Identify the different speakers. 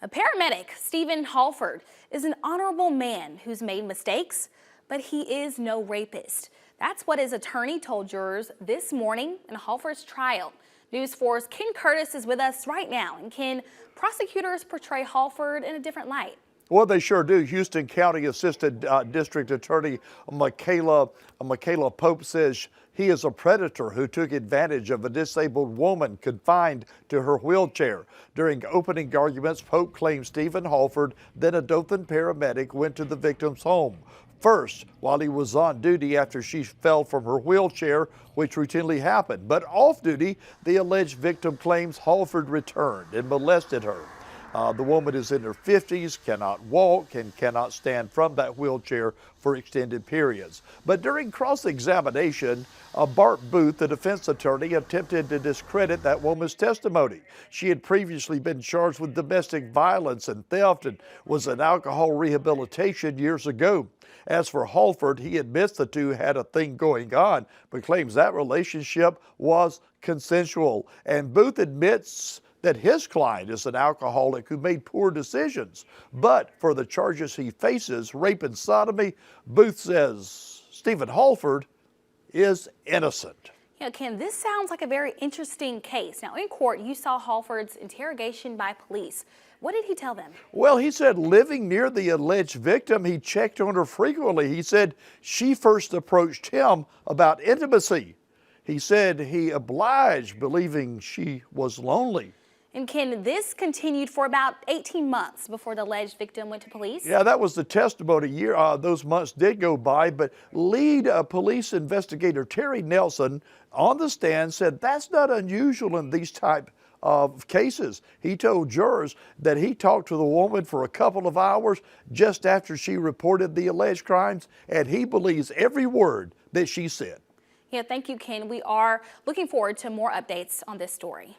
Speaker 1: A paramedic, Stephen Hallford, is an honorable man who's made mistakes, but he is no rapist. That's what his attorney told jurors this morning in Hallford's trial. News 4's Ken Curtis is with us right now. And Ken, prosecutors portray Hallford in a different light.
Speaker 2: Well, they sure do. Houston County Assistant District Attorney Michaela Pope says he is a predator who took advantage of a disabled woman confined to her wheelchair. During opening arguments, Pope claims Stephen Hallford, then a Dothan paramedic, went to the victim's home. First, while he was on duty after she fell from her wheelchair, which routinely happened. But off duty, the alleged victim claims Hallford returned and molested her. The woman is in her 50s, cannot walk, and cannot stand from that wheelchair for extended periods. But during cross-examination, Bart Booth, the defense attorney, attempted to discredit that woman's testimony. She had previously been charged with domestic violence and theft and was in alcohol rehabilitation years ago. As for Hallford, he admits the two had a thing going on, but claims that relationship was consensual. And Booth admits that his client is an alcoholic who made poor decisions. But for the charges he faces, rape and sodomy, Booth says Stephen Hallford is innocent.
Speaker 1: Ken, this sounds like a very interesting case. Now, in court, you saw Hallford's interrogation by police. What did he tell them?
Speaker 2: Well, he said living near the alleged victim, he checked on her frequently. He said she first approached him about intimacy. He said he obliged, believing she was lonely.
Speaker 1: And Ken, this continued for about 18 months before the alleged victim went to police?
Speaker 2: Yeah, that was the testimony. Those months did go by, but lead police investigator Terry Nelson on the stand said that's not unusual in these type of cases. He told jurors that he talked to the woman for a couple of hours just after she reported the alleged crimes, and he believes every word that she said.
Speaker 1: Yeah, thank you, Ken. We are looking forward to more updates on this story.